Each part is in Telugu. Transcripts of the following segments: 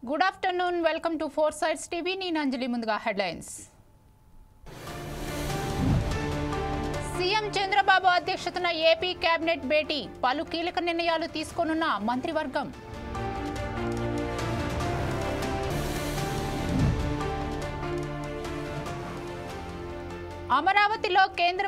Good afternoon. Welcome to Four Sides TV. నేను అంజలి ముందుగా హెడ్లైన్స్. సీఎం చంద్రబాబు అధ్యక్షతన ఏపీ కేబినెట్ భేటీ పలు కీలక నిర్ణయాలు తీసుకోనున్న మంత్రివర్గం. అమరావతిలో కేంద్ర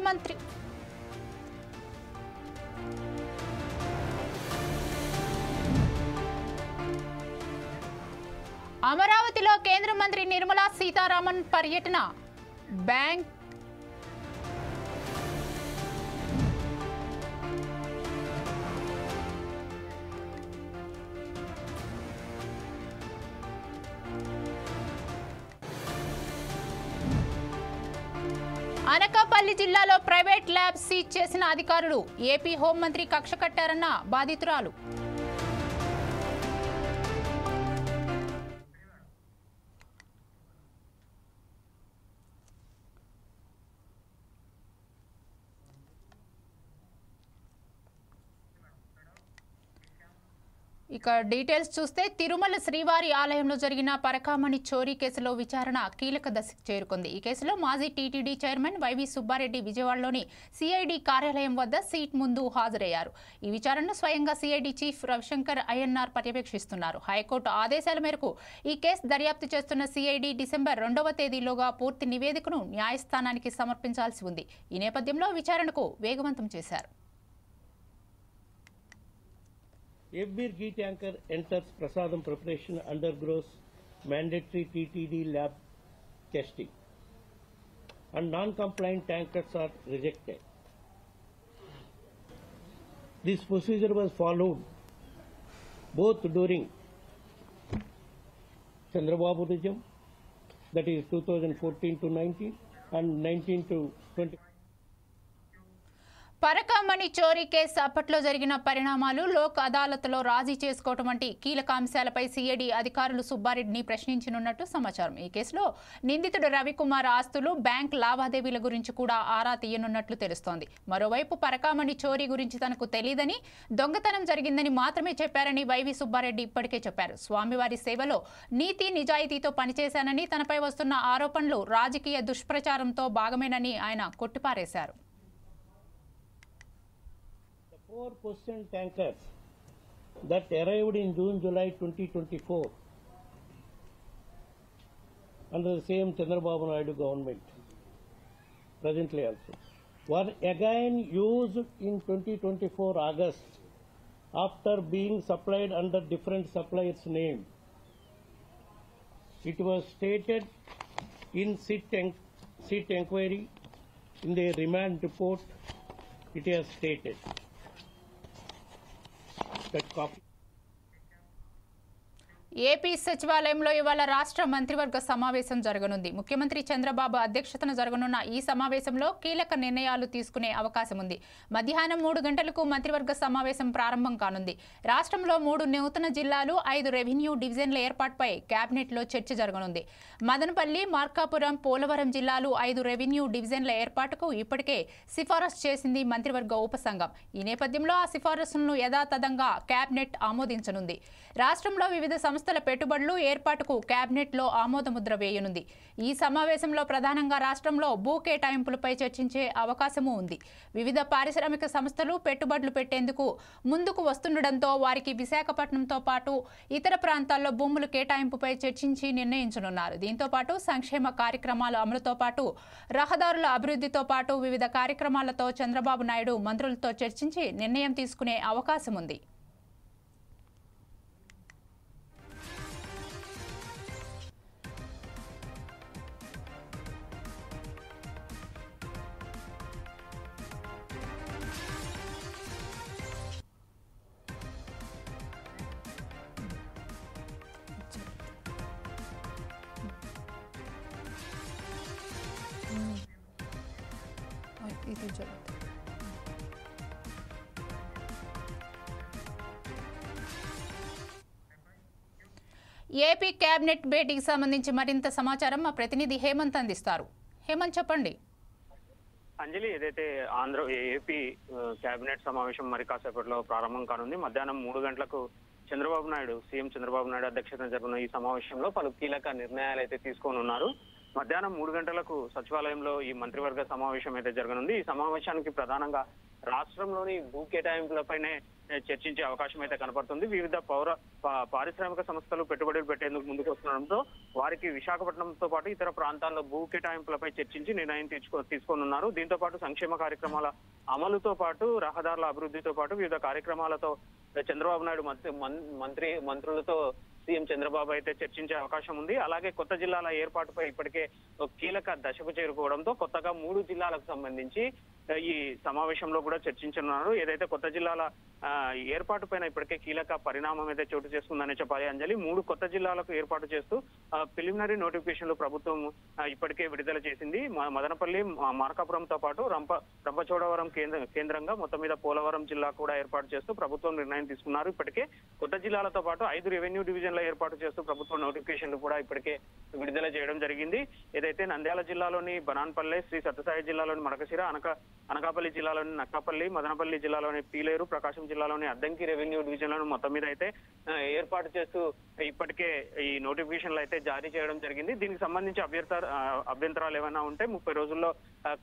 మంత్రి నిర్మలా సీతారామన్ పర్యటన బ్యాంక్ అనకాపల్లి జిల్లాలో ప్రైవేట్ ల్యాబ్ సీజ్ చేసిన అధికారులు ఏపీ హోంమంత్రి కక్ష కట్టారన్న బాధితురాలు. ఇక డీటెయిల్స్ చూస్తే తిరుమల శ్రీవారి ఆలయంలో జరిగిన పరకామణి చోరీ కేసులో విచారణ కీలక దశకు చేరుకుంది. ఈ కేసులో మాజీ టీటీడీ చైర్మన్ వైవి సుబ్బారెడ్డి విజయవాడలోని సిఐడి కార్యాలయం వద్ద సీట్ ముందు హాజరయ్యారు. ఈ విచారణను స్వయంగా CID chief Ravishankar Ayyanar పర్యవేక్షిస్తున్నారు. High court ఆదేశాల మేరకు ఈ కేసు దర్యాప్తు చేస్తున్న సిఐడి డిసెంబర్ 2వ తేదీలోగా పూర్తి నివేదికను న్యాయస్థానానికి సమర్పించాల్సి ఉంది. ఈ నేపథ్యంలో విచారణకు వేగవంతం చేశారు. FBIR ghee tanker enters Prasadam preparation undergoes mandatory TTD lab testing and non-compliant tankers are rejected. This procedure was followed both during Chandrababu regime, that is 2014 to 19 and 19 to 20. Parakamani చోరీ కేసు అప్పట్లో జరిగిన పరిణామాలు, లోక్ అదాలత్లో రాజీ చేసుకోవటం వంటి కీలక అంశాలపై సిఐడి అధికారులు సుబ్బారెడ్డిని ప్రశ్నించనున్నట్టు సమాచారం. ఈ కేసులో నిందితుడు రవికుమార్ ఆస్తులు, బ్యాంక్ లావాదేవీల గురించి కూడా ఆరా తీయనున్నట్లు తెలుస్తోంది. మరోవైపు పరకామణి చోరీ గురించి తనకు తెలియదని, దొంగతనం జరిగిందని మాత్రమే చెప్పారని వైవి సుబ్బారెడ్డి ఇప్పటికే చెప్పారు. స్వామివారి సేవలో నీతి నిజాయితీతో పనిచేశానని, తనపై వస్తున్న ఆరోపణలు రాజకీయ దుష్ప్రచారంతో భాగమేనని ఆయన కొట్టిపారేశారు. 4 questioned tankers that arrived in June-July 2024 under the same Chandrababu Naidu government, presently also, were again used in 2024 August after being supplied under different suppliers' name. It was stated in SIT inquiry in the remand report. It has stated that copy. AP సచివాలయంలో ఇవాళ రాష్ట్ర మంత్రివర్గ సమావేశం జరగనుంది. ముఖ్యమంత్రి చంద్రబాబు అధ్యక్షతన జరగనున్న ఈ సమావేశంలో కీలక నిర్ణయాలు తీసుకునే అవకాశం ఉంది. మధ్యాహ్నం 3 గంటలకు మంత్రివర్గ సమావేశం ప్రారంభం కానుంది. రాష్ట్రంలో 3 నూతన జిల్లాలు, 5 రెవెన్యూ డివిజన్ల ఏర్పాటుపై కేబినెట్లో చర్చ జరగనుంది. మదనపల్లి, మార్కాపురం, పోలవరం జిల్లాలు 5 రెవెన్యూ డివిజన్ల ఏర్పాటుకు ఇప్పటికే సిఫారసు చేసింది మంత్రివర్గ ఉపసంఘం. ఈ నేపథ్యంలో ఆ సిఫారసులను యథాతథంగా కేబినెట్ ఆమోదించనుంది. రాష్ట్రంలో వివిధ సంస్థల పెట్టుబడులు ఏర్పాటుకు కేబినెట్లో ఆమోదముద్ర వేయనుంది. ఈ సమావేశంలో ప్రధానంగా రాష్ట్రంలో భూ కేటాయింపులపై చర్చించే అవకాశమూ ఉంది. వివిధ పారిశ్రామిక సంస్థలు పెట్టుబడులు పెట్టేందుకు ముందుకు వస్తుండటంతో వారికి విశాఖపట్నంతో పాటు ఇతర ప్రాంతాల్లో భూముల కేటాయింపుపై చర్చించి నిర్ణయించనున్నారు. దీంతో పాటు సంక్షేమ కార్యక్రమాల అమలుతో పాటు రహదారుల అభివృద్ధితో పాటు వివిధ కార్యక్రమాలతో చంద్రబాబు నాయుడు మంత్రులతో చర్చించి నిర్ణయం తీసుకునే అవకాశం ఉంది. ఏపీ కేబినెట్ భేటీకి సంబంధించి మరింత సమాచారం మా ప్రతినిధి హేమంత్ అందిస్తారు. హేమంత్, చెప్పండి. అంజలి, ఏదైతే ఏపీ కేబినెట్ సమావేశం మరి కాసేపట్లో ప్రారంభం కానుంది. మధ్యాహ్నం 3 గంటలకు చంద్రబాబు నాయుడు సీఎం చంద్రబాబు నాయుడు అధ్యక్షతన జరుగుతున్న ఈ సమావేశంలో పలు కీలక నిర్ణయాలు అయితే తీసుకొని ఉన్నారు. మధ్యాహ్నం 3 గంటలకు సచివాలయంలో ఈ మంత్రివర్గ సమావేశం అయితే జరగనుంది. ఈ సమావేశానికి ప్రధానంగా రాష్ట్రంలోని భూ కేటాయింపులపైనే చర్చించే అవకాశం అయితే కనపడుతుంది. వివిధ పారిశ్రామిక సంస్థలు పెట్టుబడులు పెట్టేందుకు ముందుకు వస్తుండడంతో వారికి విశాఖపట్నంతో పాటు ఇతర ప్రాంతాల్లో భూ కేటాయింపులపై చర్చించి నిర్ణయం తీసుకోనున్నారు. దీంతో పాటు సంక్షేమ కార్యక్రమాల అమలుతో పాటు రహదారుల అభివృద్ధితో పాటు వివిధ కార్యక్రమాలతో చంద్రబాబు నాయుడు మంత్రులతో సీఎం చంద్రబాబు అయితే చర్చించే అవకాశం ఉంది. అలాగే కొత్త జిల్లాల ఏర్పాటుపై ఇప్పటికే కీలక దశకు చేరుకోవడంతో కొత్తగా 3 జిల్లాలకు సంబంధించి ఈ సమావేశంలో కూడా చర్చించనున్నారు. ఏదైతే కొత్త జిల్లాల ఏర్పాటు పైన ఇప్పటికే కీలక పరిణామం అయితే చోటు చేసుకుందని చెప్పాలి అంజలి. 3 కొత్త జిల్లాలకు ఏర్పాటు చేస్తూ ప్రిలిమినరీ నోటిఫికేషన్లు ప్రభుత్వం ఇప్పటికే విడుదల చేసింది. మదనపల్లి, మార్కాపురంతో పాటు రంపచోడవరం కేంద్రంగా మొత్తం మీద పోలవరం జిల్లా కూడా ఏర్పాటు చేస్తూ ప్రభుత్వం నిర్ణయం తీసుకున్నారు. ఇప్పటికే కొత్త జిల్లాలతో పాటు 5 రెవెన్యూ డివిజన్ల ఏర్పాటు చేస్తూ ప్రభుత్వం నోటిఫికేషన్లు కూడా ఇప్పటికే విడుదల చేయడం జరిగింది. ఏదైతే నంద్యాల జిల్లాలోని బనాన్పల్లె, శ్రీ సత్యసాయి జిల్లాలోని మడకశిర, అనకాపల్లి జిల్లాలోని నక్కపల్లి, మదనపల్లి జిల్లాలోని పీలేరు, ప్రకాశం జిల్లాలోని అద్దంకి రెవెన్యూ డివిజన్లను మొత్తం మీద అయితే ఏర్పాటు చేస్తూ ఇప్పటికే ఈ నోటిఫికేషన్లు అయితే జారీ చేయడం జరిగింది. దీనికి సంబంధించి అభ్యంతరాలు ఏమైనా ఉంటే 30 రోజుల్లో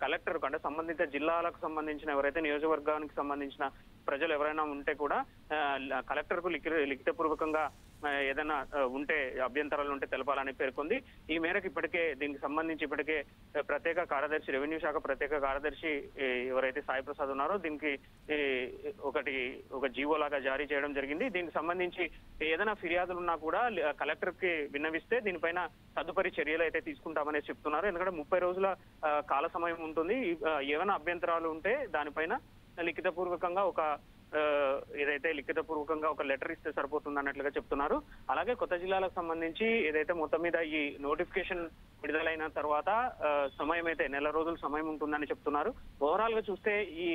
కలెక్టర్ అంటే సంబంధిత జిల్లాలకు సంబంధించిన ఎవరైతే నియోజకవర్గానికి సంబంధించిన ప్రజలు ఎవరైనా ఉంటే కూడా కలెక్టర్ కు లిఖితపూర్వకంగా ఏదైనా ఉంటే అభ్యంతరాలు ఉంటే తెలపాలని పేర్కొంది. ఈ మేరకు ఇప్పటికే దీనికి సంబంధించి ఇప్పటికే ప్రత్యేక కార్యదర్శి, రెవెన్యూ శాఖ ప్రత్యేక కార్యదర్శి ఎవరైతే సాయి ప్రసాద్ ఉన్నారో దీనికి ఒక జీవో లాగా జారీ చేయడం జరిగింది. దీనికి సంబంధించి ఏదైనా ఫిర్యాదులు ఉన్నా కూడా కలెక్టర్ కి విన్నవిస్తే దీనిపైన తదుపరి చర్యలు అయితే తీసుకుంటామని చెప్తున్నారు. ఎందుకంటే 30 రోజుల కాల సమయం ఉంటుంది. ఏమైనా అభ్యంతరాలు ఉంటే దానిపైన లిఖితపూర్వకంగా ఒక లెటర్ ఇస్తే సరిపోతుంది అన్నట్లుగా చెప్తున్నారు. అలాగే కొత్త జిల్లాలకు సంబంధించి ఏదైతే మొత్తం మీద ఈ నోటిఫికేషన్ విడుదలైన తర్వాత సమయం అయితే 1 రోజుల సమయం ఉంటుందని చెప్తున్నారు. ఓవరాల్ గా చూస్తే ఈ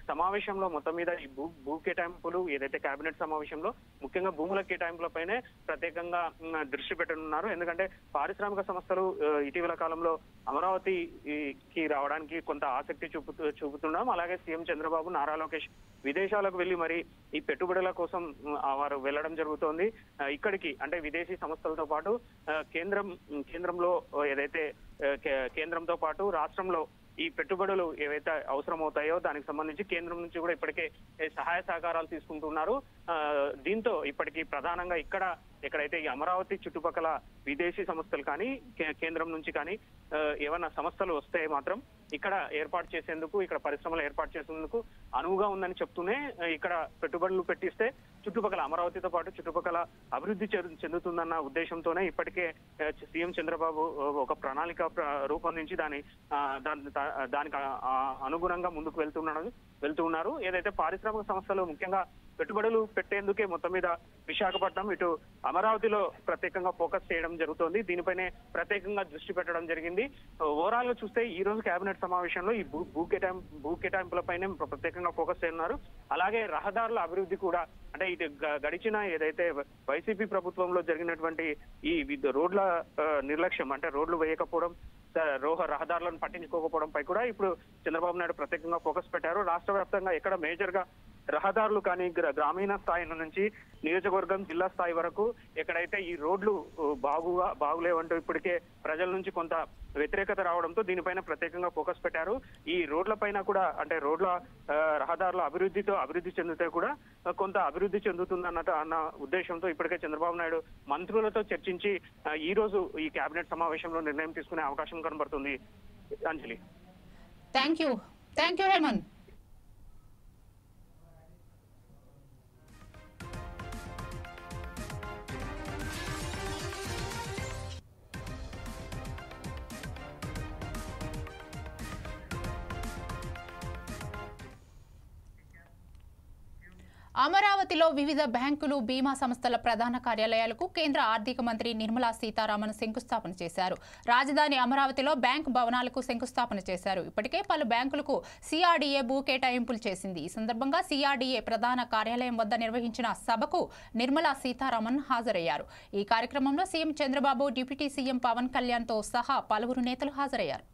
సమావేశంలో మొత్తం మీద ఈ భూ కేటాయింపులు ఏదైతే కేబినెట్ సమావేశంలో ముఖ్యంగా భూముల కేటాయింపులపైనే ప్రత్యేకంగా దృష్టి పెట్టనున్నారు. ఎందుకంటే పారిశ్రామిక సంస్థలు ఇటీవల కాలంలో అమరావతికి రావడానికి కొంత ఆసక్తి చూపుతున్నాం. అలాగే సీఎం చంద్రబాబు, నారా లోకేష్ విదేశాలకు వెళ్లి మరి ఈ పెట్టుబడుల కోసం వారు వెళ్లడం జరుగుతోంది. ఇక్కడికి అంటే విదేశీ సంస్థలతో పాటు కేంద్రంలో ఏదైతే కేంద్రంతో పాటు రాష్ట్రంలో ఈ పెట్టుబడులు ఏవైతే అవసరం అవుతాయో దానికి సంబంధించి కేంద్రం నుంచి కూడా ఇప్పటికే సహాయ సహకారాలు తీసుకుంటున్నారు. దీంతో ఇప్పటికీ ప్రధానంగా ఎక్కడైతే ఈ అమరావతి చుట్టుపక్కల విదేశీ సంస్థలు కానీ కేంద్రం నుంచి కానీ ఏమైనా సమస్యలు వస్తే మాత్రం ఇక్కడ పరిశ్రమలు ఏర్పాటు చేసేందుకు అనువుగా ఉందని చెప్తూనే ఇక్కడ పెట్టుబడులు పెట్టిస్తే చుట్టుపక్కల అమరావతితో పాటు చుట్టుపక్కల అభివృద్ధి చెందుతుందన్న ఉద్దేశంతోనే ఇప్పటికే సీఎం చంద్రబాబు ఒక ప్రణాళిక రూపొందించి దానికి అనుగుణంగా ముందుకు వెళ్తున్నారు. ఏదైతే పారిశ్రామిక సంస్థలు ముఖ్యంగా పెట్టుబడులు పెట్టేందుకే మొత్తం మీద విశాఖపట్నం ఇటు అమరావతిలో ప్రత్యేకంగా ఫోకస్ చేయడం జరుగుతోంది. దీనిపైనే ప్రత్యేకంగా దృష్టి పెట్టడం జరిగింది. ఓవరాల్ గా చూస్తే ఈ రోజు కేబినెట్ సమావేశంలో ఈ భూ కేటాయింపులపైనే ప్రత్యేకంగా ఫోకస్ చేయనున్నారు. అలాగే రహదారుల అభివృద్ధి కూడా అంటే ఇటు గడిచిన ఏదైతే వైసీపీ ప్రభుత్వంలో జరిగినటువంటి ఈ రోడ్ల నిర్లక్ష్యం అంటే రోడ్లు వేయకపోవడం, రహదారులను పట్టించుకోకపోవడంపై కూడా ఇప్పుడు చంద్రబాబు నాయుడు ప్రత్యేకంగా ఫోకస్ పెట్టారు. రాష్ట్ర వ్యాప్తంగా ఎక్కడ మేజర్ గా రహదారులు కానీ గ్రామీణ స్థాయి నుంచి నియోజకవర్గం, జిల్లా స్థాయి వరకు ఎక్కడైతే ఈ రోడ్లు బాగులేవంటూ ఇప్పటికే ప్రజల నుంచి కొంత వ్యతిరేకత రావడంతో దీనిపైన ప్రత్యేకంగా ఫోకస్ పెట్టారు. ఈ రోడ్ల పైన కూడా అంటే రహదారుల అభివృద్ధి చెందితే కూడా కొంత అభివృద్ధి చెందుతుందన్న ఉద్దేశంతో ఇప్పటికే చంద్రబాబు నాయుడు మంత్రులతో చర్చించి ఈ రోజు ఈ కేబినెట్ సమావేశంలో నిర్ణయం తీసుకునే అవకాశం కనబడుతుంది. అంజలి, థ్యాంక్ యూ హేమంత్. అమరావతిలో వివిధ బ్యాంకులు, బీమా సంస్థల ప్రధాన కార్యాలయాలకు కేంద్ర ఆర్థిక మంత్రి నిర్మలా సీతారామన్ శంకుస్థాపన చేశారు. రాజధాని అమరావతిలో బ్యాంకు భవనాలకు శంకుస్థాపన చేశారు. ఇప్పటికే పలు బ్యాంకులకు సిఆర్డీఏ భూ కేటాయింపులు చేసింది. ఈ సందర్భంగా సిఆర్డీఏ ప్రధాన కార్యాలయం వద్ద నిర్వహించిన సభకు నిర్మలా సీతారామన్ హాజరయ్యారు. ఈ కార్యక్రమంలో CM Chandrababu, deputy CM Pawan కళ్యాణ్తో సహా పలువురు నేతలు హాజరయ్యారు.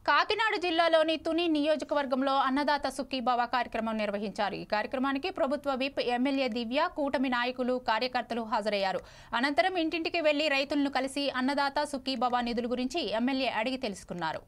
కాకినాడ జిల్లాలోని తుని నియోజకవర్గంలో అన్నదాత సుఖీభవ కార్యక్రమం నిర్వహించారు. ఈ కార్యక్రమానికి ప్రభుత్వ విప్ ఎమ్మెల్యే దివ్య, కూటమి నాయకులు, కార్యకర్తలు హాజరయ్యారు. అనంతరం ఇంటింటికి వెళ్లి రైతులను కలిసి అన్నదాత సుఖీభవ నిధుల గురించి ఎమ్మెల్యే అడిగి తెలుసుకున్నారు.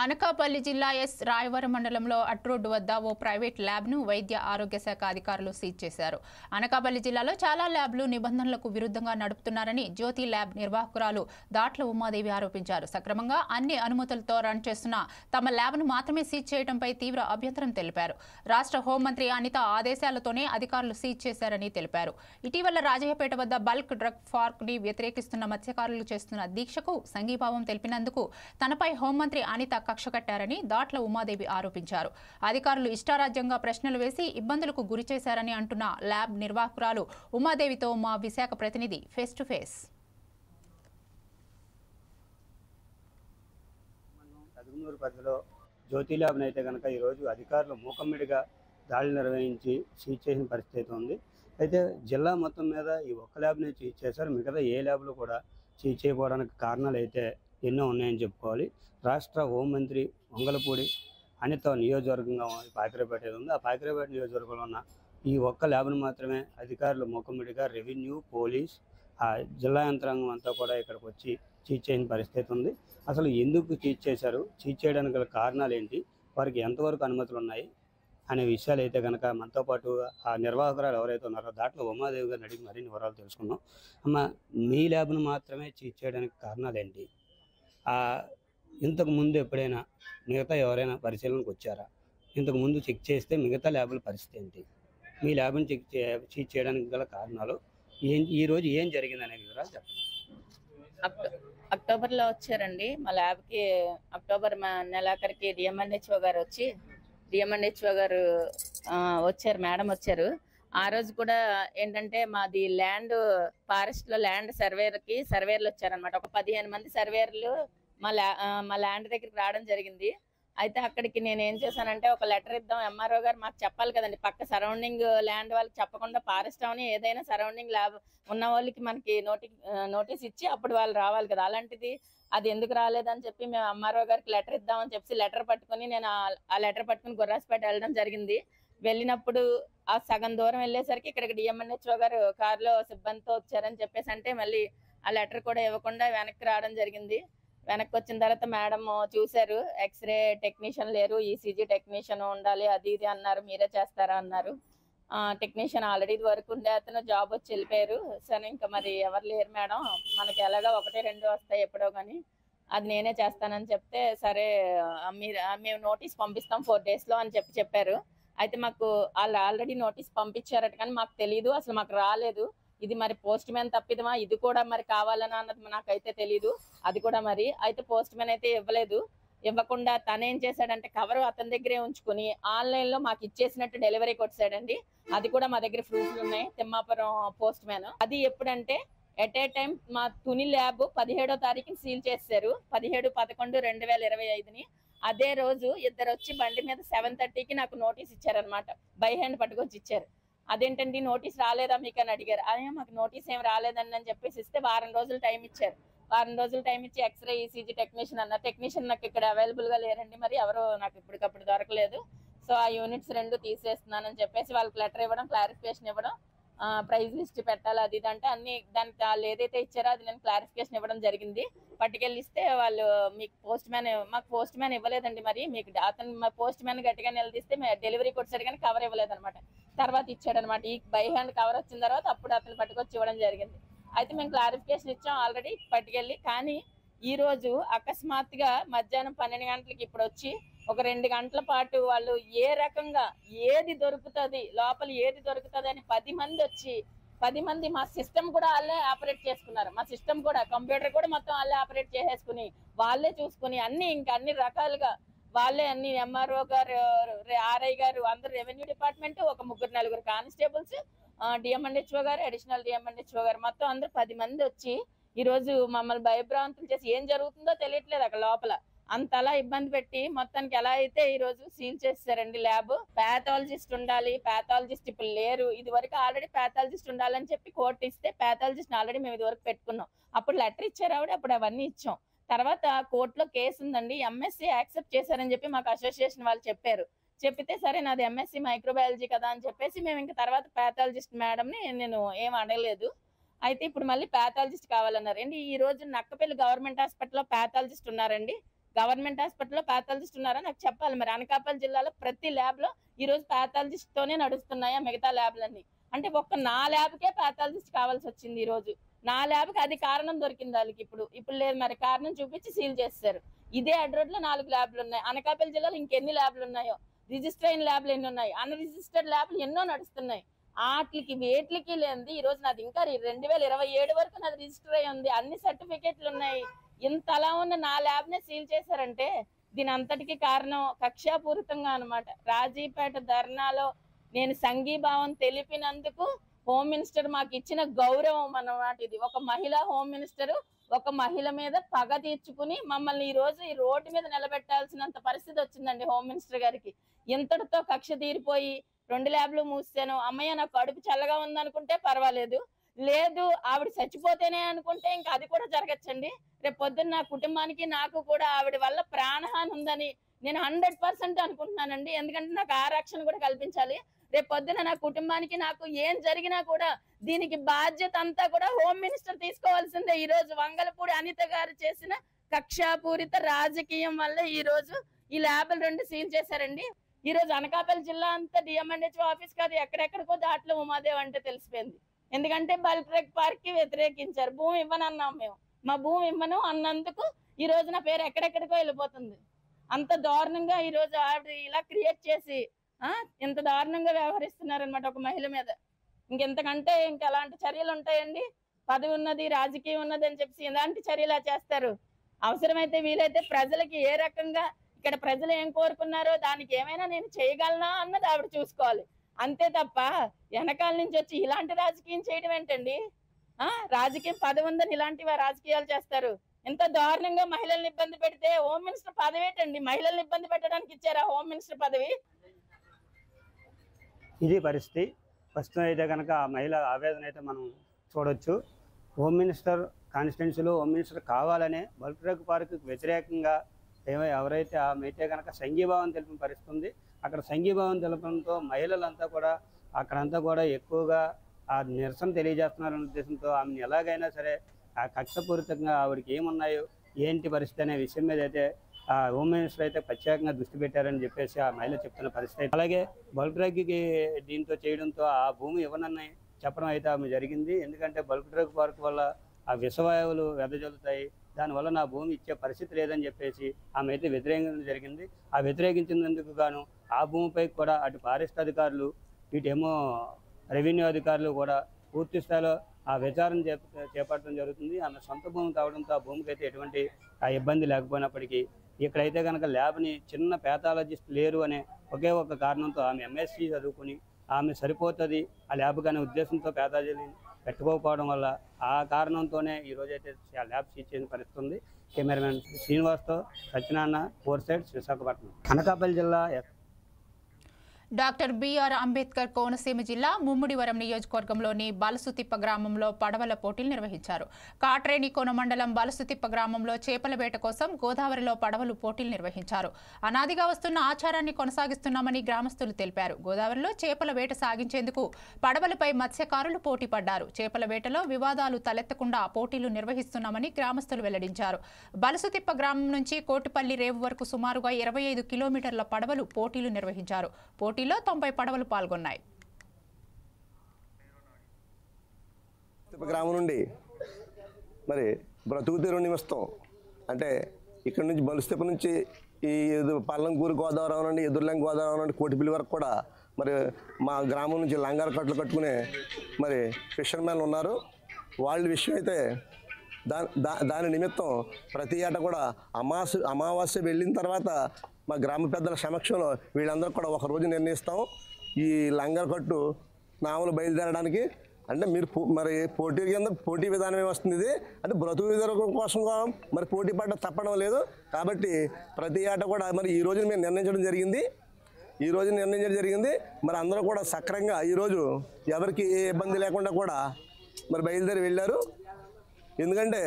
అనకాపల్లి జిల్లా ఎస్ రాయవరం మండలంలో అట్రోడ్డు వద్ద ఓ ప్రైవేట్ ల్యాబ్ను వైద్య ఆరోగ్య శాఖ అధికారులు సీజ్ చేశారు. అనకాపల్లి జిల్లాలో చాలా ల్యాబ్లు నిబంధనలకు విరుద్ధంగా నడుపుతున్నారని జ్యోతి ల్యాబ్ నిర్వాహకురాలు దాట్ల ఉమాదేవి ఆరోపించారు. సక్రమంగా అన్ని అనుమతులతో రన్ చేస్తున్న తమ ల్యాబ్ను మాత్రమే సీజ్ చేయడంపై తీవ్ర అభ్యంతరం తెలిపారు. రాష్ట్ర హోంమంత్రి అనిత ఆదేశాలతోనే అధికారులు సీజ్ చేశారని తెలిపారు. ఇటీవల రాజయ్యపేట వద్ద బల్క్ డ్రగ్ పార్క్ ని వ్యతిరేకిస్తున్న మత్స్యకారులు చేస్తున్న దీక్షకు సంఘీభావం తెలిపినందుకు తనపై హోంమంత్రి అనిత కక్ష కట్టారని దాట్ల ఉమాదేవి ఆరోపించారు. అధికారులు ఇష్టారాజ్యంగా ప్రశ్నలు వేసి ఇబ్బందులకు గురి చేశారని అంటున్న ల్యాబ్ నిర్వాహకురాలు ఉమాదేవితో మా విశాఖ ప్రతినిధి ఫేస్ టు ఫేస్. పరిధిలో జ్యోతి ల్యాబ్ని అయితే కనుక ఈరోజు అధికారులు మూకమ్మిడిగా దాడులు నిర్వహించి సీజ్ చేసిన పరిస్థితి ఉంది. అయితే జిల్లా మొత్తం మీద ఈ ఒక్క ల్యాబ్ని సీజ్ చేశారు. మిగతా ఏ ల్యాబ్లు కూడా సీజ్ చేయకపోవడానికి కారణాలు అయితే ఎన్నో ఉన్నాయని చెప్పుకోవాలి. రాష్ట్ర హోంమంత్రి వంగలపూడి అనిత నియోజకవర్గంగా పాకిరేపేట ఉంది. ఆ పాకిరేపేట నియోజకవర్గంలో ఉన్న ఈ ఒక్క ల్యాబ్ను మాత్రమే అధికారులు మూకమ్మిడిగా రెవెన్యూ, పోలీస్, ఆ జిల్లా యంత్రాంగం అంతా కూడా ఇక్కడికి వచ్చి చీజ్ చేయని పరిస్థితి ఉంది. అసలు ఎందుకు చీజ్ చేశారు, చీజ్ చేయడానికి గల కారణాలు ఏంటి, వారికి ఎంతవరకు అనుమతులు ఉన్నాయి అనే విషయాలు అయితే కనుక మనతో పాటు ఆ నిర్వాహకురాలు ఎవరైతే ఉన్నారో దాంట్లో ఉమాదేవి గారిని అడిగి మరిన్ని వివరాలు తెలుసుకున్నాం. అమ్మ, మీ ల్యాబ్ను మాత్రమే చీజ్ చేయడానికి కారణాలు ఏంటి? ఇంతకు ముందు ఎప్పుడైనా మిగతా ఎవరైనా పరిశీలనకు వచ్చారా? ఇంతకు ముందు చెక్ చేస్తే మిగతా ల్యాబుల పరిస్థితి ఏంటి? మీ ల్యాబ్ని చీజ్ చేయడానికి గల కారణాలు ఈరోజు ఏం జరిగిందనే వివరాలు చెప్పండి. అక్టోబర్లో వచ్చారండి మా ల్యాబ్కి. అక్టోబర్ నెలాఖరికి డిఎంఎన్హెచ్ఓ గారు వచ్చారు, మేడం వచ్చారు. ఆ రోజు కూడా ఏంటంటే మాది ల్యాండ్ ఫారెస్ట్లో ల్యాండ్ సర్వేర్లు వచ్చారనమాట. ఒక 15 మంది సర్వేర్లు మా ల్యాండ్ దగ్గరికి రావడం జరిగింది. అయితే అక్కడికి నేను ఏం చేశానంటే ఒక లెటర్ ఇద్దాం, ఎంఆర్ఓ గారు మాకు చెప్పాలి కదండి, పక్క సరౌండింగ్ ల్యాండ్ వాళ్ళకి చెప్పకుండా ఫారెస్ట్ అవని ఏదైనా సరౌండింగ్ ల్యాబ్ ఉన్న వాళ్ళకి మనకి నోటీస్ ఇచ్చి అప్పుడు వాళ్ళు రావాలి కదా. అలాంటిది అది ఎందుకు రాలేదని చెప్పి మేము ఎంఆర్ఓ గారికి లెటర్ ఇద్దామని చెప్పి లెటర్ పట్టుకుని నేను ఆ లెటర్ పట్టుకుని గుర్రాస్పేట వెళ్ళడం జరిగింది. వెళ్ళినప్పుడు ఆ సగం దూరం వెళ్ళేసరికి ఇక్కడికి డిఎంఎన్హెచ్ఓ గారు కారులో సిబ్బందితో వచ్చారని చెప్పేసి అంటే మళ్ళీ ఆ లెటర్ కూడా ఇవ్వకుండా వెనక్కి రావడం జరిగింది. వెనక్కి వచ్చిన తర్వాత మేడం చూశారు, ఎక్స్రే టెక్నీషియన్ లేరు, ఈసీజీ టెక్నీషియన్ ఉండాలి, అది ఇది అన్నారు. మీరే చేస్తారా అన్నారు. టెక్నీషియన్ ఆల్రెడీ ఇది వరకు ఉండే అతను జాబ్ వచ్చి వెళ్ళిపోయారు. సరే ఇంకా మరి ఎవరు లేరు మేడం, మనకి ఎలాగా 1-2 వస్తాయి ఎప్పుడో కానీ, అది నేనే చేస్తానని చెప్తే సరే మేము నోటీస్ పంపిస్తాం 4 డేస్లో అని చెప్పారు. అయితే మాకు వాళ్ళు ఆల్రెడీ నోటీస్ పంపించారట కానీ మాకు తెలీదు, అసలు మాకు రాలేదు. ఇది మరి పోస్ట్ మ్యాన్ తప్పిదమా, ఇది కూడా మరి కావాలని అన్నది నాకైతే తెలీదు. అది కూడా మరి అయితే పోస్ట్ మ్యాన్ అయితే ఇవ్వకుండా తనేం చేశాడంటే కవర్ అతని దగ్గరే ఉంచుకుని ఆన్లైన్లో మాకు ఇచ్చేసినట్టు డెలివరీ కొట్టాడండి. అది కూడా మా దగ్గర ప్రూఫ్లు ఉన్నాయి. Thimmapuram postman. అది ఎప్పుడంటే ఎట్ ఏ టైం మా తుని ల్యాబ్ 17వ తారీఖుని సీల్ చేశారు, 17/11/2025ని. అదే రోజు ఇద్దరు వచ్చి బండి మీద 7:30కి నాకు నోటీస్ ఇచ్చారనమాట. బై హ్యాండ్ పట్టుకొచ్చి ఇచ్చారు. అదేంటండి నోటీస్ రాలేదా మీకు అని అడిగారు. అదే మాకు నోటీస్ ఏం రాలేదని అని చెప్పేసి ఇస్తే వారం రోజులు టైం ఇచ్చారు. వారం రోజులు టైం ఇచ్చి ఎక్స్రే ఈసీజీ టెక్నీషియన్ అన్నారు. టెక్నీషియన్ నాకు ఇక్కడ అవైలబుల్గా లేరండి, మరి ఎవరో నాకు ఇప్పటికప్పుడు దొరకలేదు, సో ఆ యూనిట్స్ 2 తీసేస్తున్నానని చెప్పేసి వాళ్ళకి లెటర్ ఇవ్వడం, క్లారిఫికేషన్ ఇవ్వడం, ప్రైజ్ లిస్ట్ పెట్టాలి అది ఇది అంటే అన్ని దానికి వాళ్ళు ఏదైతే ఇచ్చారో అది నేను క్లారిఫికేషన్ ఇవ్వడం జరిగింది. పట్టుకెళ్ళి ఇస్తే వాళ్ళు మీకు మాకు పోస్ట్ మ్యాన్ ఇవ్వలేదండి, మరి మీకు అతను మా పోస్ట్ మ్యాన్ గట్టిగా నిలదీస్తే డెలివరీ కొట్టాడు కానీ కవర్ ఇవ్వలేదన్నమాట. తర్వాత ఇచ్చాడనమాట. ఈ బై హ్యాండ్ కవర్ వచ్చిన తర్వాత అప్పుడు అతను పట్టుకొచ్చి ఇవ్వడం జరిగింది. అయితే మేము క్లారిఫికేషన్ ఇచ్చాం ఆల్రెడీ పట్టుకెళ్ళి. కానీ ఈ రోజు అకస్మాత్తుగా మధ్యాహ్నం 12 గంటలకి ఇప్పుడు వచ్చి ఒక 2 గంటల పాటు వాళ్ళు ఏ రకంగా ఏది దొరుకుతుంది లోపల ఏది దొరుకుతుంది అని 10 మంది వచ్చి 10 మంది మా సిస్టమ్ కూడా వాళ్ళే ఆపరేట్ చేసుకున్నారు. మా సిస్టమ్ కూడా కంప్యూటర్ కూడా మొత్తం వాళ్ళే ఆపరేట్ చేసేసుకుని వాళ్ళే చూసుకుని అన్ని రకాలుగా వాళ్ళే అన్ని ఎంఆర్ఓ గారు, ఆర్ఐ గారు, అందరు రెవెన్యూ డిపార్ట్మెంట్, ఒక 3-4 కానిస్టేబుల్స్, డిఎంఎన్హెచ్ఓ గారు, అడిషనల్ డిఎంఎన్హెచ్ఓ గారు, మొత్తం అందరూ 10 మంది వచ్చి ఈ రోజు మమ్మల్ని భయభ్రాంతులు చేసి ఏం జరుగుతుందో తెలియట్లేదు అక్కడ లోపల. అంతలా ఇబ్బంది పెట్టి మొత్తానికి ఎలా అయితే ఈ రోజు సీల్ చేస్తారండి ల్యాబ్. పాథాలజిస్ట్ ఉండాలి, పాథాలజిస్ట్ ఇప్పుడు లేరు. ఇది వరకు ఆల్రెడీ పాథాలజిస్ట్ ఉండాలని చెప్పి కోర్టు ఇస్తే పాథాలజిస్ట్ ఆల్రెడీ మేము ఇది వరకు పెట్టుకున్నాం. అప్పుడు లెటర్ ఇచ్చారు ఆవిడ, అప్పుడు అవన్నీ ఇచ్చాం. తర్వాత కోర్టులో కేసు ఉందండి, ఎంఎస్సీ యాక్సెప్ట్ చేశారని చెప్పి మాకు అసోసియేషన్ వాళ్ళు చెప్పారు. చెప్పితే సరే నాది ఎంఎస్సీ మైక్రోబయాలజీ కదా అని చెప్పేసి మేము ఇంకా తర్వాత పాథాలజిస్ట్ మేడంని నేను ఏం అడగలేదు. అయితే ఇప్పుడు మళ్ళీ పాథాలజిస్ట్ కావాలన్నారు అండి. ఈ రోజు నక్కపల్లి గవర్నమెంట్ హాస్పిటల్లో పాథాలజిస్ట్ ఉన్నారండి. గవర్నమెంట్ హాస్పిటల్లో పాథాలజిస్ట్ ఉన్నారా నాకు చెప్పాలి. మరి అనకాపల్లి జిల్లాలో ప్రతి ల్యాబ్ లో ఈ రోజు పాథాలజిస్ట్ తోనే నడుస్తున్నాయా మిగతా ల్యాబ్లన్నీ? అంటే ఒక్క నా ల్యాబ్కే పాథాలజిస్ట్ కావాల్సి వచ్చింది ఈ రోజు. నా ల్యాబ్కి అది కారణం దొరికింది వాళ్ళకి. ఇప్పుడు లేదు, మరి కారణం చూపించి సీల్ చేస్తారు. ఇదే అడ్రోడ్ లో 4 ల్యాబ్లు ఉన్నాయి. అనకాపల్లి జిల్లాలో ఇంకెన్ని ల్యాబ్లు ఉన్నాయో, రిజిస్టర్ అయిన ల్యాబ్లు ఎన్ని ఉన్నాయి, అన్రిజిస్టర్డ్ ల్యాబ్లు ఎన్నో నడుస్తున్నాయి. వాటికి వేట్లకి లేనిది ఈ రోజు నాది ఇంకా 2027 వరకు నాది రిజిస్టర్ అయి ఉంది, అన్ని సర్టిఫికేట్లు ఉన్నాయి. ఇంత అలా ఉన్న నా ల్యాబ్ నే సీల్ చేశారంటే దీని అంతటికి కారణం కక్షాపూరితంగా అన్నమాట. రాజీపేట ధర్నాలో నేను సంఘీభావం తెలిపినందుకు హోమ్ మినిస్టర్ మాకు ఇచ్చిన గౌరవం అన్నమాట ఇది. ఒక మహిళా హోమ్ మినిస్టర్ ఒక మహిళ మీద పగ తీర్చుకుని మమ్మల్ని ఈ రోజు ఈ రోడ్డు మీద నిలబెట్టాల్సినంత పరిస్థితి వచ్చిందండి హోమ్ మినిస్టర్ గారికి. ఇంతటితో కక్ష తీరిపోయి 2 ల్యాబ్లు మూసాను. అమ్మయ్య నాకు కడుపు చల్లగా ఉందనుకుంటే పర్వాలేదు, లేదు ఆవిడ చచ్చిపోతేనే అనుకుంటే ఇంకా అది కూడా జరగచ్చండి. రేపు పొద్దున్న నా కుటుంబానికి నాకు కూడా ఆవిడ వల్ల ప్రాణహాని ఉందని నేను 100% అనుకుంటున్నానండి. ఎందుకంటే నాకు ఆ రక్షణ కూడా కల్పించాలి. రేపు పొద్దున నా కుటుంబానికి నాకు ఏం జరిగినా కూడా దీనికి బాధ్యత అంతా కూడా హోమ్ మినిస్టర్ తీసుకోవాల్సిందే. ఈ రోజు వంగలపూడి అనిత గారు చేసిన కక్షాపూరిత రాజకీయం వల్ల ఈ రోజు ఈ ల్యాబ్లు 2 సీల్ చేశారండి. ఈ రోజు అనకాపల్లి జిల్లా అంతా డిఎంఎన్హెచ్ఓ ఆఫీస్ కాదు, ఎక్కడెక్కడికో దాంట్లో ఉమాదేవ్ అంటే తెలిసిపోయింది. ఎందుకంటే బల్ట్రెక్ పార్క్ కి వ్యతిరేకించారు. భూమి ఇవ్వనన్నాం మేము, మా భూమి ఇవ్వను అన్నందుకు ఈ రోజు నా పేరు ఎక్కడెక్కడికో వెళ్ళిపోతుంది. అంత దారుణంగా ఈ రోజు ఆవిడ ఇలా క్రియేట్ చేసి ఇంత దారుణంగా వ్యవహరిస్తున్నారనమాట ఒక మహిళ మీద. ఇంకెంతకంటే ఇంకెలాంటి చర్యలు ఉంటాయండి? పదవి ఉన్నది, రాజకీయం ఉన్నది అని చెప్పి ఇలాంటి చర్యలు చేస్తారు. అవసరమైతే వీలైతే ప్రజలకి ఏ రకంగా ఇక్కడ ప్రజలు ఏం కోరుకున్నారో దానికి ఏమైనా నేను చేయగలనా అన్నది ఆవిడ చూసుకోవాలి. అంతే తప్ప వెనకాల నుంచి వచ్చి ఇలాంటి రాజకీయం చేయడం ఏంటండి? రాజకీయం పదవి ఉందని ఇలాంటి రాజకీయాలు చేస్తారు. ఎంత దారుణంగా మహిళల్ని ఇబ్బంది పెడితే హోమ్ మినిస్టర్ పదవి ఏంటండి? మహిళల్ని ఇబ్బంది పెట్టడానికి ఇచ్చారా హోమ్ మినిస్టర్ పదవి? ఇది పరిస్థితి. ప్రస్తుతం అయితే కనుక ఆ మహిళ ఆవేదన అయితే మనం చూడొచ్చు. హోమ్ మినిస్టర్ కాన్స్టిట్యున్సీలో హోమ్ మినిస్టర్ కావాలనే బల్ట్రెక్ పార్క్ వ్యతిరేకంగా ఎవరైతే ఆమె అయితే కనుక సంఘీభావం తెలిపిన పరిస్థితి ఉంది. అక్కడ సంఘీభావం తెలపడంతో మహిళలంతా కూడా అక్కడంతా కూడా ఎక్కువగా ఆ నిరసన తెలియజేస్తున్నారనే ఉద్దేశంతో ఆమెను ఎలాగైనా సరే ఆ కక్షపూరితంగా ఆవిడకి ఏమున్నాయో ఏంటి పరిస్థితి అనే విషయం మీద అయితే ఆ హోమ్ మినిస్టర్ అయితే ప్రత్యేకంగా దృష్టి పెట్టారని చెప్పేసి ఆ మహిళ చెప్తున్న పరిస్థితి. అలాగే బల్ట్రెక్కి దీంతో చేయడంతో ఆ భూమి ఇవ్వనని చెప్పడం అయితే ఆమె జరిగింది. ఎందుకంటే బల్ట్రెక్ పార్క్ వల్ల ఆ విషవాయువులు వెదజల్లుతాయి, దానివల్ల నా భూమి ఇచ్చే పరిస్థితి లేదని చెప్పేసి ఆమె అయితే వ్యతిరేకించడం జరిగింది. ఆ వ్యతిరేకించినందుకు గాను ఆ భూమిపై కూడా అటు ఫారెస్ట్ అధికారులు ఇటేమో రెవెన్యూ అధికారులు కూడా పూర్తి స్థాయిలో ఆ విచారణ చేపట్టడం జరుగుతుంది. ఆమె సొంత భూమి కావడంతో ఆ భూమికి అయితే ఎటువంటి ఇబ్బంది లేకపోయినప్పటికీ ఇక్కడైతే కనుక ల్యాబ్ని చిన్న ప్యాథాలజిస్ట్ లేరు అనే ఒకే ఒక కారణంతో ఆమె ఎంఎస్సీ చదువుకుని ఆమె సరిపోతుంది ఆ ల్యాబ్ అనే ఉద్దేశంతో ప్యాథాలజీని పెట్టుకోకపోవడం వల్ల ఆ కారణంతోనే ఈరోజైతే ఆ ల్యాబ్ సీజ్ చేసిన పరిస్థితి ఉంది. కెమెరామెన్ శ్రీనివాస్తో సత్యనారాయణ, 4 సైడ్స్, విశాఖపట్నం. అనకాపల్లి జిల్లా డాక్టర్ బిఆర్ అంబేద్కర్ కోనసీమ జిల్లా ముమ్మిడివరం నియోజకవర్గంలోని బలసుతిప్ప గ్రామంలో పడవల పోటీలు నిర్వహించారు. కాట్రేనికోన మండలం బలసుతిప్ప గ్రామంలో చేపల వేట కోసం గోదావరిలో పడవలు పోటీలు నిర్వహించారు. అనాదిగా వస్తున్న ఆచారాన్ని కొనసాగిస్తున్నామని గ్రామస్తులు తెలిపారు. గోదావరిలో చేపల వేట సాగించేందుకు పడవలపై మత్స్యకారులు పోటీ పడ్డారు. చేపల వేటలో వివాదాలు తలెత్తకుండా పోటీలు నిర్వహిస్తున్నామని గ్రామస్తులు వెల్లడించారు. బలసుతిప్ప గ్రామం నుంచి కోటిపల్లి రేవు వరకు సుమారుగా 25 కిలోమీటర్ల పడవలు పోటీలు నిర్వహించారు. పోటీలో 90 పడవలు పాల్గొన్నాయి. గ్రామం నుండి మరి బ్రతుకుతీరు నిమిస్తం అంటే ఇక్కడ నుంచి బలుస్తెప్ప నుంచి ఈ పల్లంకూరు గోదావరం నుండి ఎదుర్లంక గోదావరం నుండి కోటిపల్లి వరకు కూడా మరి మా గ్రామం నుంచి లంగారు కట్టలు కట్టుకునే మరి ఫిషర్మెన్ ఉన్నారు. వాళ్ళ విషయం అయితే దాని నిమిత్తం ప్రతి ఏటా కూడా అమావాస్య వెళ్ళిన తర్వాత మా గ్రామ పెద్దల సమక్షంలో వీళ్ళందరూ కూడా ఒకరోజు నిర్ణయిస్తాం ఈ లంగర్ కట్టు నావలు బయలుదేరడానికి. అంటే మీరు మరి పోటీ కింద పోటీ విధానమే వస్తుంది. ఇది అంటే బ్రతుకు విధానం కోసం మరి పోటీ పడ్డ తప్పడం లేదు. కాబట్టి ప్రతి ఏటా కూడా మరి ఈ రోజు మేము నిర్ణయించడం జరిగింది. మరి అందరూ కూడా సక్రంగా ఈరోజు ఎవరికి ఏ ఇబ్బంది లేకుండా కూడా మరి బయలుదేరి వెళ్ళారు. ఎందుకంటే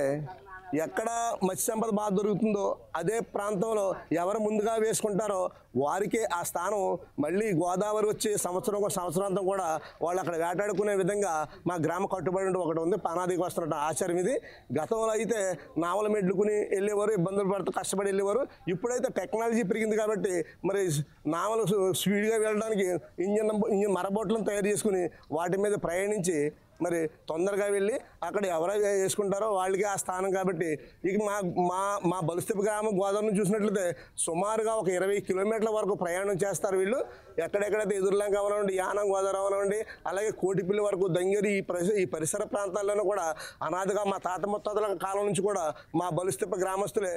ఎక్కడ మత్స్య సంపద బాగా దొరుకుతుందో అదే ప్రాంతంలో ఎవరు ముందుగా వేసుకుంటారో వారికి ఆ స్థానం మళ్ళీ గోదావరి వచ్చి సంవత్సరాంతం కూడా వాళ్ళు అక్కడ వేటాడుకునే విధంగా మా గ్రామ కట్టుబడి ఒకటి ఉంది. పానాదికి వస్తున్నట్టు ఆచారం ఇది. గతంలో అయితే నావల మెడ్లుకుని వెళ్ళేవారు, ఇబ్బందులు పడుతూ కష్టపడి వెళ్ళేవారు. ఇప్పుడైతే టెక్నాలజీ పెరిగింది కాబట్టి మరి నావలు స్పీడ్గా వెళ్ళడానికి ఇంజిన్ మరబోట్లను తయారు చేసుకుని వాటి మీద ప్రయాణించి మరి తొందరగా వెళ్ళి అక్కడ ఎవరైతే వేసుకుంటారో వాళ్ళకి ఆ స్థానం. కాబట్టి ఇక మా బలుస్తెపు గ్రామం గోదావరిని చూసినట్లయితే సుమారుగా ఒక 20 కిలోమీటర్ల వరకు ప్రయాణం చేస్తారు వీళ్ళు. ఎక్కడెక్కడైతే ఎదురులంక అవనండి, యానం గోదావరి అవనండి, అలాగే కోటిపల్లి వరకు దంగేరి ఈ పరిసర ప్రాంతాల్లోనూ కూడా అనాదిగా మా తాత ముత్తాతల కాలం నుంచి కూడా మా బలుస్తెపు గ్రామస్తులే.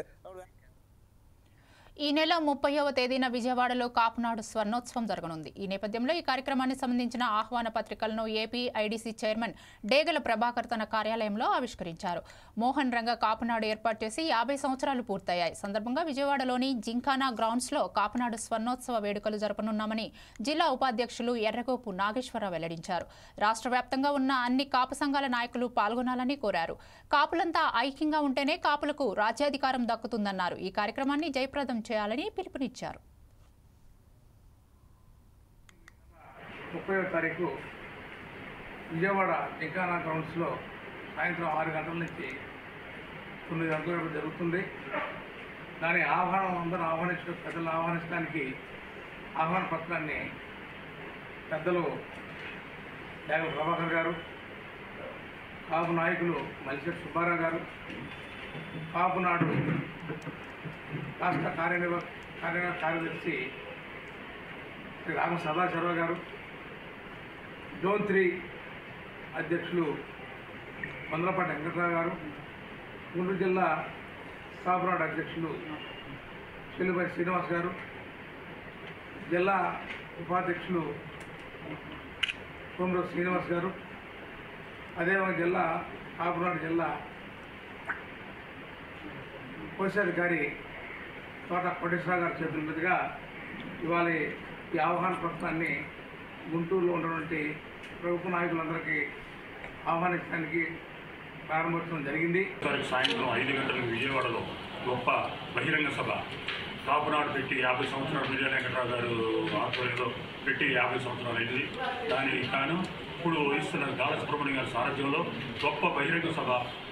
ఈ నెల 30వ తేదీన విజయవాడలో కాపునాడు స్వర్ణోత్సవం జరగనుంది. ఈ నేపథ్యంలో ఈ కార్యక్రమానికి సంబంధించిన ఆహ్వాన పత్రికలను ఏపీ ఐడీసీ చైర్మన్ డేగల ప్రభాకర్ తన కార్యాలయంలో ఆవిష్కరించారు. మోహన్ రంగ కాపునాడు ఏర్పాటు చేసి 50 సంవత్సరాలు పూర్తయ్యాయి. సందర్భంగా విజయవాడలోని జింకానా గ్రౌండ్స్లో కాపునాడు స్వర్ణోత్సవ వేడుకలు జరపనున్నామని జిల్లా ఉపాధ్యక్షులు ఎర్రగోపు నాగేశ్వరరావు వెల్లడించారు. రాష్ట్ర వ్యాప్తంగా ఉన్న అన్ని కాపు సంఘాల నాయకులు పాల్గొనాలని కోరారు. కాపులంతా ఐక్యంగా ఉంటేనే కాపులకు రాజ్యాధికారం దక్కుతుందన్నారు. ఈ కార్యక్రమాన్ని జయప్రదం చేయాలని పిలుపునిచ్చారు. 30వ తారీఖు విజయవాడ జింకానా గ్రౌండ్స్లో సాయంత్రం 6 గంటల నుంచి 9 గంటల వరకు జరుగుతుంది. దాని అందరూ పెద్దలు ఆహ్వానించడానికి ఆహ్వాన పత్రాన్ని పెద్దలు డేగల ప్రభాకర్ గారు, కాపు నాయకులు మల్లిశెట్టి సుబ్బారావు గారు, కాపునాడు రాష్ట్ర కార్యదర్శి శ్రీ రామ సదాశివరావు గారు, జోన్ 3 అధ్యక్షులు మందలపాటి వెంకటరావు గారు, గుంటూరు జిల్లా కాపునాడు అధ్యక్షులు చెల్లుపల్లి శ్రీనివాస్ గారు, జిల్లా ఉపాధ్యక్షులు సోమరావు శ్రీనివాస్ గారు, అదేవిధంగా జిల్లా కాపునాడు జిల్లా కోశాధికారి తోట కోటేశ్వరరావు గారి చేతుల మీదుగా ఇవాళ ఈ ఆహ్వాన పత్రాన్ని గుంటూరులో ఉన్నటువంటి ప్రభుత్వ నాయకులందరికీ ఆహ్వానించడానికి ప్రారంభోత్సవం జరిగింది. సాయంత్రం 5 గంటలకు విజయవాడలో గొప్ప బహిరంగ సభ కాపునాడు పెట్టి 50 సంవత్సరాలు విజయ వెంకటరావు గారు ఆధ్వర్యంలో పెట్టి 50 సంవత్సరాలు అయింది. దానికి కాను ఇప్పుడు వహిస్తున్న గాల సుబ్రహ్మణ్యం గారి సారథ్యంలో గొప్ప బహిరంగ సభ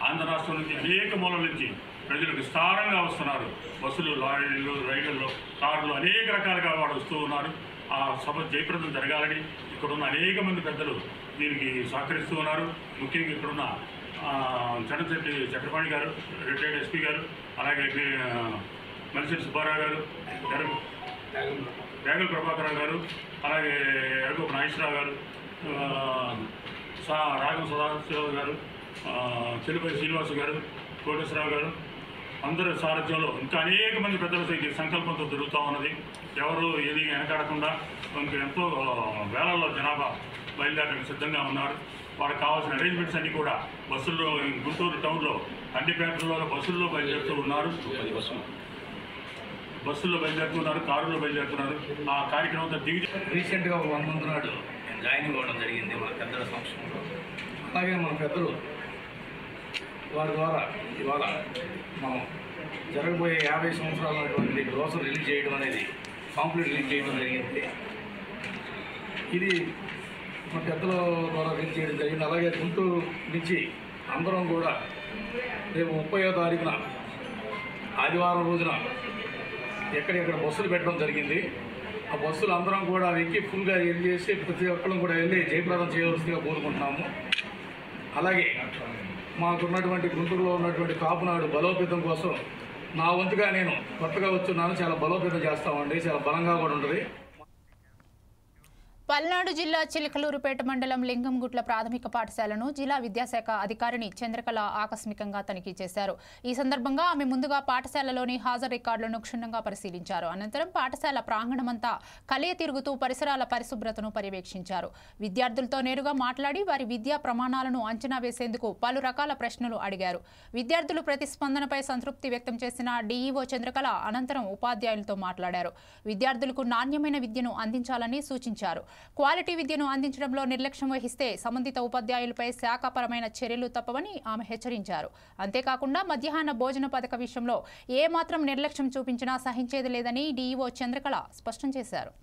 ఆంధ్ర రాష్ట్రం నుంచి అనేక మూలల నుంచి ప్రజలు విస్తారంగా వస్తున్నారు. బస్సులు, లారీలు, రైళ్లలో, కార్లు అనేక రకాలుగా వాడు వస్తూ ఉన్నారు. ఆ సభ జయప్రదం జరగాలని ఇక్కడున్న అనేక మంది పెద్దలు దీనికి సహకరిస్తూ ఉన్నారు. ముఖ్యంగా ఇక్కడున్న చంద్రశెట్టి చక్రపాణి గారు, రిటైర్డ్ ఎస్పీ గారు, అలాగే మల్లిశెట్టి సుబ్బారావు గారు, డేగల ప్రభాకర్ గారు, అలాగే ఎర్రగోపు నాగేశ్వరరావు గారు, రాగం సదాశివరావు గారు, చెల్లుపల్లి శ్రీనివాసు గారు, కోటేశ్వరరావు గారు, అందరి సారథ్యంలో ఇంకా అనేక మంది పెద్దల సంకల్పంతో జరుగుతూ ఉన్నది. ఎవరు ఏది వెనకాడకుండా ఎంతో వేలల్లో జనాభా బయలుదేరడానికి సిద్ధంగా ఉన్నారు. వాళ్ళకి కావాల్సిన అరేంజ్మెంట్స్ అన్నీ కూడా బస్సుల్లో, గుంటూరు టౌన్లో అన్ని పేటల్లో బస్సుల్లో బయలుదేరుతూ ఉన్నారు. బస్సుల్లో బయలుదేరుతున్నారు, కారులో బయలుదేరుతున్నారు. ఆ కార్యక్రమంతో రీసెంట్గా 1 మంత్ నాడు జాయినింగ్ అవ్వడం జరిగింది మన పెద్దల సమక్షంలో. అలాగే మన పెద్దలు వారి ద్వారా ఇవాళ మనం జరగబోయే 50 సంవత్సరాల ఉన్నటువంటి బ్రోషర్ రిలీజ్ చేయడం అనేది, పాంప్లెట్ రిలీజ్ చేయడం జరిగింది. ఇది మన పెద్దల ద్వారా రిలీజ్ చేయడం జరిగింది. అలాగే గుంటూరు నుంచి అందరం కూడా రేపు 30వ తారీఖున ఆదివారం రోజున ఎక్కడెక్కడ బస్సులు పెట్టడం జరిగింది. ఆ బస్సులు అందరం కూడా ఎక్కి ఫుల్గా వెళ్ళి చేసి ప్రతి ఒక్కరు కూడా వెళ్ళి జయప్రదం చేయవలసిందిగా కోరుకుంటున్నాము. అలాగే మాకున్నటువంటి గుంటూరులో ఉన్నటువంటి కాపునాడు బలోపేతం కోసం నా వంతుగా నేను కొత్తగా వచ్చున్నాను. చాలా బలోపేతం చేస్తామండి, చాలా బలంగా కూడా ఉంటుంది. పల్నాడు జిల్లా చిలకలూరుపేట మండలం లింగంగుట్ల ప్రాథమిక పాఠశాలను జిల్లా విద్యాశాఖ అధికారిని చంద్రకళ ఆకస్మికంగా తనిఖీ చేశారు. ఈ సందర్భంగా ఆమె ముందుగా పాఠశాలలోని హాజరు రికార్డులను క్షుణ్ణంగా పరిశీలించారు. అనంతరం పాఠశాల ప్రాంగణమంతా కలియ తిరుగుతూ పరిసరాల పరిశుభ్రతను పర్యవేక్షించారు. విద్యార్థులతో నేరుగా మాట్లాడి వారి విద్యా ప్రమాణాలను అంచనా వేసేందుకు పలు రకాల ప్రశ్నలు అడిగారు. విద్యార్థులు ప్రతిస్పందనపై సంతృప్తి వ్యక్తం చేసిన డీఈఓ చంద్రకళ అనంతరం ఉపాధ్యాయులతో మాట్లాడారు. విద్యార్థులకు నాణ్యమైన విద్యను అందించాలని సూచించారు. క్వాలిటీ విద్యను అందించడంలో నిర్లక్ష్యం వహిస్తే సంబంధిత ఉపాధ్యాయులపై శాఖాపరమైన చర్యలు తప్పవని ఆమె హెచ్చరించారు. అంతేకాకుండా మధ్యాహ్న భోజన పథక విషయంలో ఏమాత్రం నిర్లక్ష్యం చూపించినా సహించేది లేదని డీఈఓ చంద్రకళ స్పష్టం చేశారు.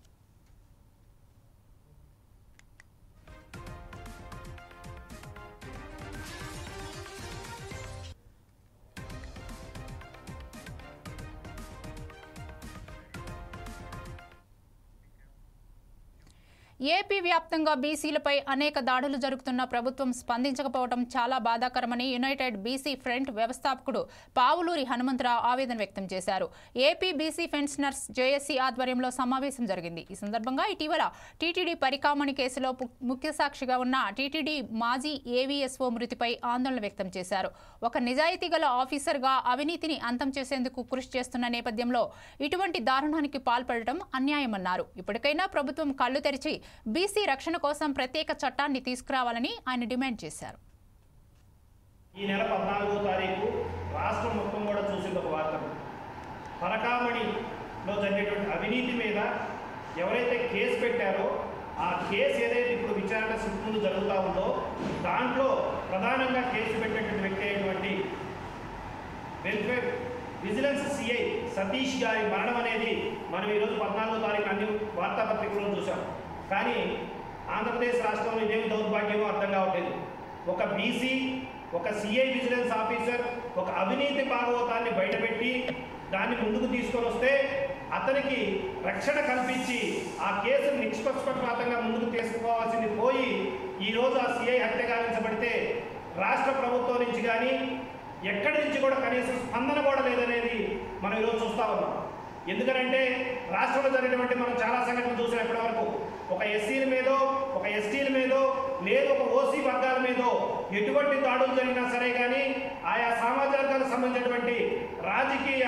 ఏపీ వ్యాప్తంగా బీసీలపై అనేక దాడులు జరుగుతున్న ప్రభుత్వం స్పందించకపోవడం చాలా బాధాకరమని యునైటెడ్ బీసీ ఫ్రంట్ వ్యవస్థాపకుడు పావులూరి హనుమంతరావు ఆవేదన వ్యక్తం చేశారు. ఏపీ బీసీ పెన్షనర్స్ జేఏసీ ఆధ్వర్యంలో సమావేశం జరిగింది. ఈ సందర్భంగా ఇటీవల టీటీడీ పరికామణి కేసులో ముఖ్య సాక్షిగా ఉన్న టీటీడీ మాజీ ఏవీఎస్ఓ మృతిపై ఆందోళన వ్యక్తం చేశారు. ఒక నిజాయితీ గల ఆఫీసర్గా అవినీతిని అంతం చేసేందుకు కృషి చేస్తున్న నేపథ్యంలో ఇటువంటి దారుణానికి పాల్పడటం అన్యాయమన్నారు. ఇప్పటికైనా ప్రభుత్వం కళ్లు తెరిచి బీసీ రక్షణ కోసం ప్రత్యేక చట్టాన్ని తీసుకురావాలని ఆయన డిమాండ్ చేశారు. ఈ నెల 14వ తారీఖు రాష్ట్రం మొత్తం కూడా చూసింది ఒక వార్త. పరకామణిలో జరిగేటువంటి అవినీతి మీద ఎవరైతే కేసు పెట్టారో ఆ కేసు ఏదైతే ఇప్పుడు విచారణ ముందు జరుగుతూ ఉందో దాంట్లో ప్రధానంగా కేసు పెట్టినటువంటి వ్యక్తి అయినటువంటి వెల్ఫేర్ విజిలెన్స్ సిఐ సతీష్ గారి మరణం అనేది మనం ఈరోజు 14వ తారీఖు అన్ని వార్తాపత్రికల్లో చూసాం. కానీ ఆంధ్రప్రదేశ్ రాష్ట్రంలో ఇదేమి దౌర్భాగ్యమో అర్థం కావట్లేదు. ఒక బీసీ, ఒక సిఐ విజిలెన్స్ ఆఫీసర్ ఒక అవినీతి భాగవతాన్ని బయటపెట్టి దాన్ని ముందుకు తీసుకొని వస్తే అతనికి రక్షణ కల్పించి ఆ కేసును నిష్పక్షపాతంగా ముందుకు తీసుకుపోవాల్సింది పోయి ఈరోజు ఆ సిఐ హత్య గావించబడితే రాష్ట్ర ప్రభుత్వం నుంచి కానీ ఎక్కడి నుంచి కూడా కనీసం స్పందన కూడా లేదనేది మనం ఈరోజు చూస్తూ ఉన్నాం. ఎందుకనంటే రాష్ట్రంలో జరిగినటువంటి మనం చాలా సంఘటనలు చూసాం. ఇప్పటి వరకు ఒక ఎస్సీల మీదో, ఒక ఎస్టీల మీదో, లేదు ఒక ఓసీ వర్గాల మీదో ఎటువంటి దాడులు జరిగినా సరే కానీ ఆయా సామాజికాలకు సంబంధించినటువంటి రాజకీయ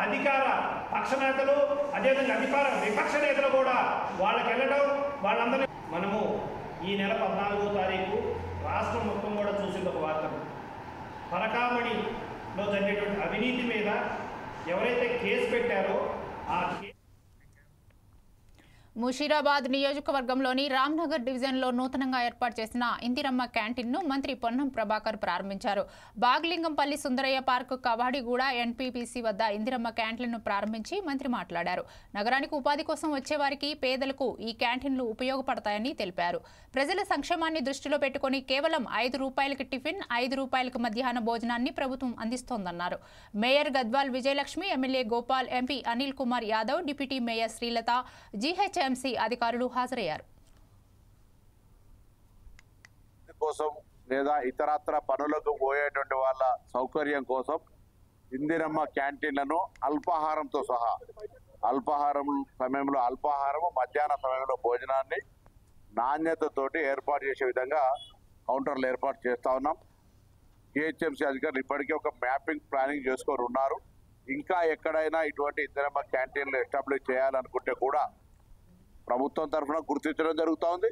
అధికార పక్ష నేతలు అదేవిధంగా విపక్ష నేతలు కూడా వాళ్ళకి వెళ్ళడం వాళ్ళందరినీ మనము ఈ నెల 14వ తారీఖు రాష్ట్రం మొత్తం కూడా చూసింది ఒక వార్త. పరకామణిలో జరిగేటువంటి అవినీతి మీద ఎవరైతే కేసు పెట్టారో ఆ ముషీరాబాద్ నియోజకవర్గంలోని రామ్నగర్ డివిజన్లో నూతనంగా ఏర్పాటు చేసిన ఇందిరమ్మ క్యాంటీన్ను మంత్రి పొన్నం ప్రభాకర్ ప్రారంభించారు. బాగ్లింగంపల్లి సుందరయ్య పార్క్, కవాడిగూడ ఎన్పీపీసీ వద్ద ఇందిరమ్మ క్యాంటీన్ను ప్రారంభించి మంత్రి మాట్లాడారు. నగరానికి ఉపాధి కోసం వచ్చేవారికి, పేదలకు ఈ క్యాంటీన్లు ఉపయోగపడతాయని తెలిపారు. ప్రజల సంక్షేమాన్ని దృష్టిలో పెట్టుకుని కేవలం 5 రూపాయలకి టిఫిన్, 5 రూపాయలకు మధ్యాహ్న భోజనాన్ని ప్రభుత్వం అందిస్తోందన్నారు. Mayor Gadwal Vijayalakshmi, MLA Gopal, MP Anil Kumar Yadav, deputy mayor Srilatha, GHMC అధికారులు హాజరయ్యారు. కోసం లేదా ఇతరత్ర పనులకు పోయేటువంటి వాళ్ళ సౌకర్యం కోసం ఇందిరమ్మ క్యాంటీన్లను అల్పాహారంతో సహా అల్పాహారం సమయంలో అల్పాహారము, మధ్యాహ్న సమయంలో భోజనాన్ని నాణ్యతతోటి ఏర్పాటు చేసే విధంగా కౌంటర్లు ఏర్పాటు చేస్తా ఉన్నాం. జిహెచ్ఎంసీ అధికారులు ఇప్పటికే ఒక మ్యాపింగ్ ప్లానింగ్ చేసుకొని ఉన్నారు. ఇంకా ఎక్కడైనా ఇటువంటి ఇందిరమ్మ క్యాంటీన్లు ఎస్టాబ్లిష్ చేయాలనుకుంటే కూడా ప్రభుత్వం తరఫున గుర్తించడం జరుగుతూ ఉంది.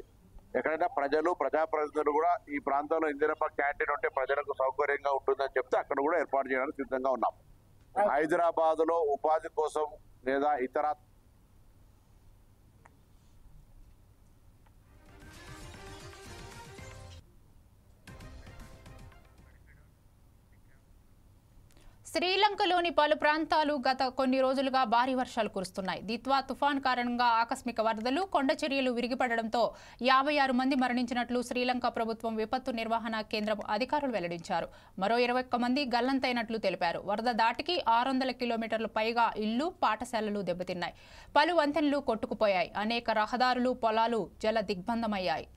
ఎక్కడైనా ప్రజలు, ప్రజాప్రతినిధులు కూడా ఈ ప్రాంతంలో ఇందిరమ్మ క్యాంటీన్ ఉంటే ప్రజలకు సౌకర్యంగా ఉంటుందని చెప్తే అక్కడ కూడా ఏర్పాటు చేయడానికి సిద్ధంగా ఉన్నాం. హైదరాబాద్లో ఉపాధి కోసం లేదా ఇతర శ్రీలంకలోని పలు ప్రాంతాలు గత కొన్ని రోజులుగా భారీ వర్షాలు కురుస్తున్నాయి. దిత్వా తుఫాన్ కారణంగా ఆకస్మిక వరదలు, కొండ చర్యలు విరిగిపడడంతో 56 మంది మరణించినట్లు శ్రీలంక ప్రభుత్వం విపత్తు నిర్వహణ కేంద్రం అధికారులు వెల్లడించారు. మరో 21 మంది గల్లంతైనట్లు తెలిపారు. వరద దాటికి 600 కిలోమీటర్లు పైగా ఇళ్లు, పాఠశాలలు దెబ్బతిన్నాయి. పలు వంతెనలు కొట్టుకుపోయాయి. అనేక రహదారులు, పొలాలు జల దిగ్బంధమయ్యాయి.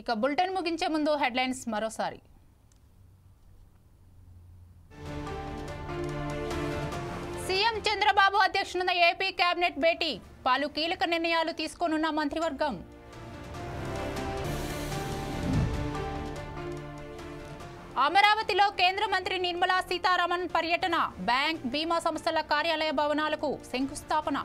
ఇక బులెటిన్ ముగించే ముందు హెడ్లైన్స్ మరోసారి. సీఎం చంద్రబాబు అధ్యక్షతన ఏపీ కేబినెట్ భేటీ, పలు కీలక నిర్ణయాలు తీసుకోనున్న మంత్రివర్గం. అమరావతిలో కేంద్ర మంత్రి నిర్మలా సీతారామన్ పర్యటన, బ్యాంక్, బీమా సంస్థల కార్యాలయ భవనాలకు శంకుస్థాపన.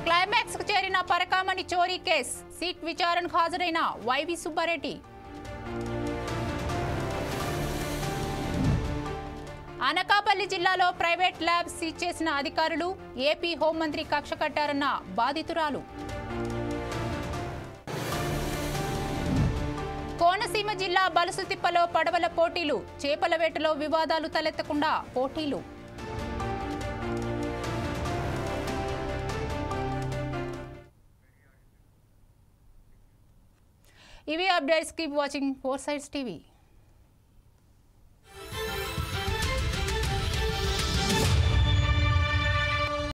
క్లైమాక్స్ కు చేరిన పరకామణి చోరీ కేసు, సిట్ విచారణకు హాజరైన వైవి సుబ్బారెడ్డి. అనకాపల్లి జిల్లాలో ప్రైవేట్ ల్యాబ్ సీజ్ చేసిన అధికారులు, ఏపీ హోంమంత్రి కక్ష కట్టారన్న బాధితురాలు. కోనసీమ జిల్లా బలుసుతిప్పలో పడవల పోటీలు, చేపల వేటలో వివాదాలు తలెత్తకుండా పోటీలు. ఇవి updates. Keep watching 4 Sides TV.